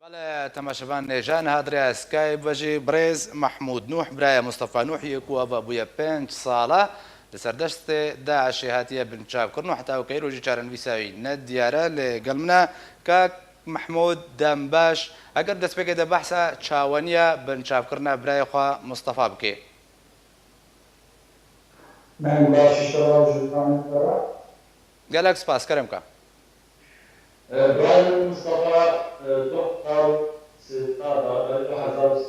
على تماشفان جان هادريا سكايب وجي بريز محمود نوح برايا مصطفى نوح يكو ابويا بنش صاله لسردشت داعش هاتيه بن شاب كرنو حتى وكيرو جي شارن بيساوي ندياره لقلمنا كاك محمود دمباش اگر دست بكده بحثه تشاونيا بن شاب كرنا برايا خوا مصطفى بكي من باش اشتغل جلتان قالك سباس كرمك براين مصطفى دكتور ستة 2013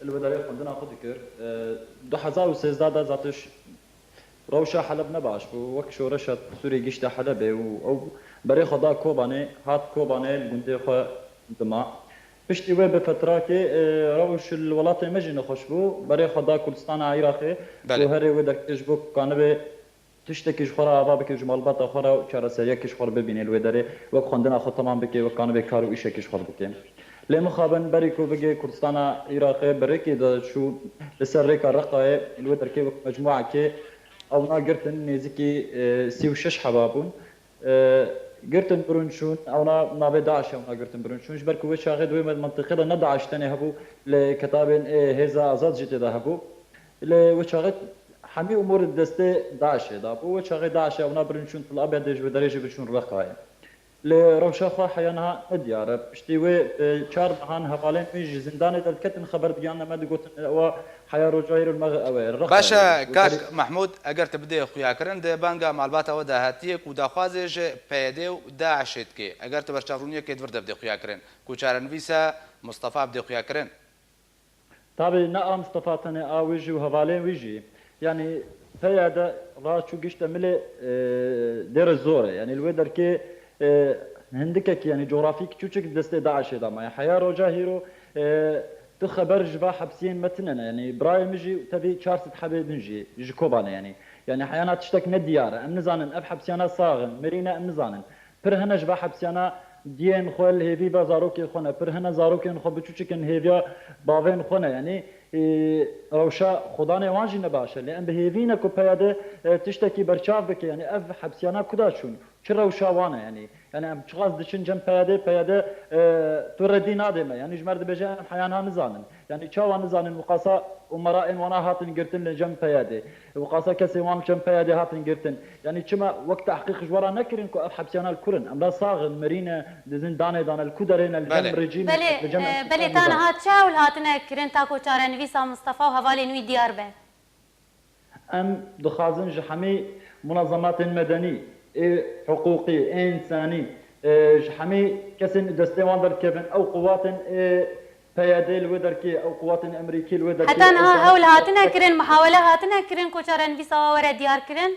الوداعي عندنا خد ذكر 2013 دا زاتش روشا حلب نباش وك شورشت سوري جشت حلب او بري خدا كوباني هات كوباني الجندي خو دما پشتی و به فتره که روش الولات مجنون خوش بو برای خدا کردستان عراقی و هر و در کشبو کانه به تشتکیش خورا آوا بکیش مالبات خورا چهار سریع کیش خور ببینه الوداره و خواندن خود تمام بکی و کانه به کارو ایشه کیش خور بکی. لیم خوابن برای کو بگه کردستان عراقی برای که داد شو لسر ریک رقای الودار که مجموعه که اونا گرتن نزدیکی 36 حبابون قرتن برونشون اونا نابي داعش اونا قرتن برونشون جبر كوي شاغد وي منطقه لا داعش تاني هبو لكتاب هذا ازاد جيت هبو وشاغد حمي امور الدسته داعش دابو وشاغد داعش اونا برونشون طلاب يدج بدرجه برشون رقايه لروشا خا حيانها ديار اشتوي چار هان حوالين في زندان الكتن خبر ديانا ما دقوت او حيا رجاير المغ باشا كاك محمود اگر تبدي خويا كرن ده بانغا معلومات ودا هاتيك ودا خوازج بيدو داعشت كي اگر تبرچاورونيه كي دور تبدي خويا كرن كوچارن ويسا مصطفى بدي خويا كرن طبعا نا مصطفى تاني اوجي وحوالين ويجي يعني فيا راشو قشت ملي دير الزوره يعني الودر كي هندكك يعني جغرافيك تشوشك دست داعش دا ما حياه روجا هيرو تخبر جبا حبسين متننا يعني برايم يجي تبي شارس حبيب نجي جكوبانا يعني حيانا تشتك نديار ام نزانن اب حبسيانا صاغن مرينا ام نزانن پر هنا جبا حبسيانا دين خول هيفي بازاروكي خونا پر هنا زاروكي خو بچوچكن هيفيا باوين خونا يعني روشا خدانه وانجي نباشه لان بهيفينا كو بياده تشتكي برشاف بك يعني اف حبسيانا كداشون چرا وشاوانه يعني ام چغاز دشن جم پیاده تردی نادمه يعني جمرد بجان حيانا نزانن يعني چاوا نزانن مقاسا امراء وانا هاتن گرتن لجم پیاده مقاسا كسي وان جم پیاده هاتن گرتن يعني چما وقت تحقيق جوارا نكرن كو حبسيانا الكرن ام لا صاغ مرينا دزن دان الكودرين الجم رجيم بلي تانا هات شاول هاتنا كرن تاكو چارن ويسا مصطفى وحوالي نوي ديار به ام دخازن جحمي منظمات مدني حقوقي انساني حمي كسن دستوان در كيفن او قوات بيادي الودركي او قوات امريكي الودركي حتى انا هول هاتنا كرن محاوله هاتنا كرن كوچارن في ورا ديار كرن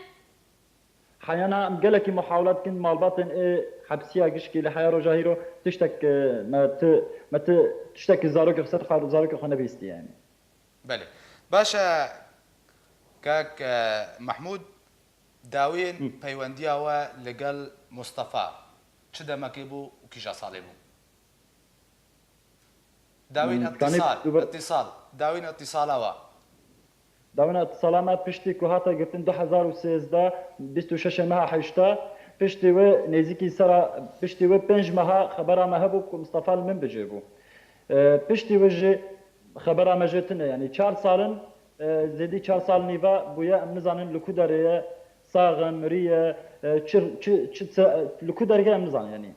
حيانا مقلكي محاولات كن مالباطن حبسيه قشكي لحياه رجاهيرو تشتك ما تشتك زاروك في سرقه زاروك خنا بيستي يعني بله باشا كاك محمود داوين پەیوەندیاوە لەگەڵ مستەفا چ دەمەکەی بوو و کیژە ساڵێ بوو داوین ئەتیساڵ داوین ئەتیساڵەوە داوین ئەتیساڵامە پشتی کو هاتە گرتن 2013 26 مەها حیشتا پشتی وێ نێزیکی سەرا پشتی وێ 5 مەها خەبەرامە هەبوو کو مستەفا من بجێ بوو پشتی وێژێ خەبەرامە ژێتنە یعنی 4 ساڵن زێدی 4 ساڵ نیڤە بووە ئەم نزانن لە کو دەرەیە صاغن مريه لكو درجه مزان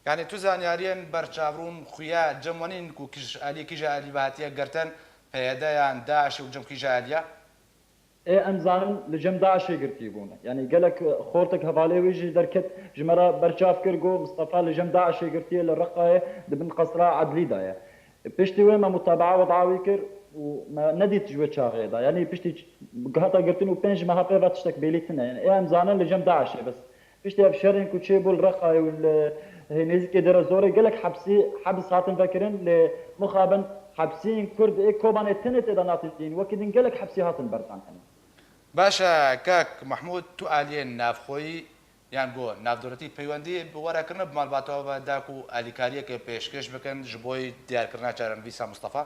يعني تو زانيارين برچاورون خويا جمونين كو كيج علي كيجا علي بهاتيه قرتن بيدايان داعش وجم كيجا عليا ام زانن لجم داعش قرتيبونه يعني قالك خورتك هبالي ويجي دركت جمره برچاف كرغو مصطفى لجم داعش قرتي للرقايه بن قصره عدلي دايا بشتي وين متابعه وضعاوي كر وما نديت جوه شاغيدا يعني بشتي هاتا قرتنو بنج ما هابي باتشتك بيليتنا يعني ام زانن لجم داعش بس بشتي ابشرين كوتشيبو الرقاي وال هنيزك درا زوري قالك حبس هاتن فاكرين لمخابن حبسين كرد كوبان تنت ادانات الدين وكدين قالك حبسي هاتن برتان باشا كاك محمود تو الين نافخوي يعني بو ناف دورتي بيوندي بورا كرنا بمالباتو داكو اليكاريه كي بيشكش بكن جبوي ديار كرنا چارن فيسا مصطفى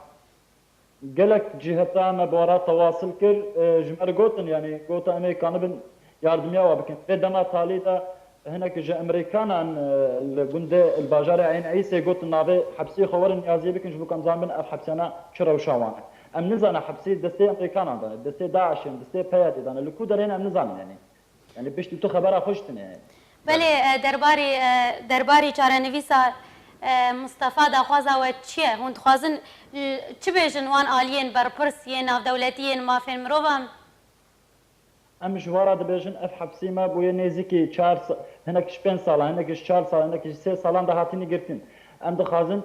قالك جهتان بورا تواصل كر جمر قوتن يعني قوت امريكان بن ياردميا وبكن بدما تاليدا هناك جا امريكانا الجند الباجار عين عيسى قلت النابي حبسي خبر نيازي بكن جو كان زمان اف حبسنا شرا وشاوان ام نزانا حبسي دستي امريكانا دا دستي داعش دستي بيات دا لكو درين ام نزان يعني باش تو خبره خوشتن يعني بله درباری چارەنویسا مستەفا داخوازەوە چییە هون دخوازن چ بێژن وان ئالیێن بەرپرسیە ناودەولەتیên mafên mirovan ام جوارا دبيجن اف حبسي ما بويا نيزيكي 4 هناك 5 سال هناك 4 سال هناك 3 سالان ده هاتيني قرتين ام دخازن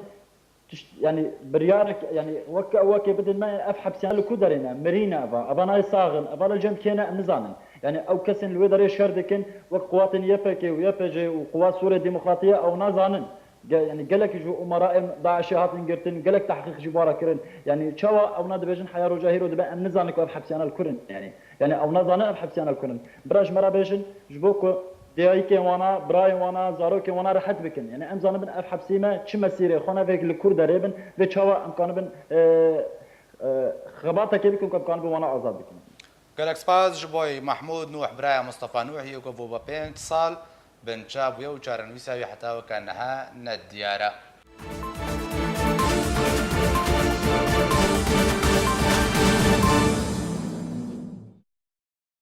يعني بريارك يعني وكا بدل ما اف حبسي على كودرنا مرينا ابا ناي صاغن ابا الجم كينا نزانن يعني او كسن الويدري شردكن وقوات يفكي ويفجي وقوات سوريا الديمقراطيه او نازانن يعني قالك جو امراء داعش هاتن قرتن قالك تحقيق جبارة كرن يعني شوا او ناد بيجن حياه رجاهير ودبا ام نزانك واب حبسي انا الكرن يعني او نزانه اب حبسي انا الكرن براج مرا بيجن جبوكو ديايكي وانا براي وانا زاروكي وانا راحت بكن يعني ام زانبن اب حبسي ما تش مسيره خونا فيك الكرد ريبن في شوا امكان بن خباطه كيبكم كان وانا ازاد بكن قالك سباز جبوي محمود نوح برايا مصطفى نوح يوكو بوبا 5 سال بن شاب ويو چارەنویساوی حتى وكانها نديارة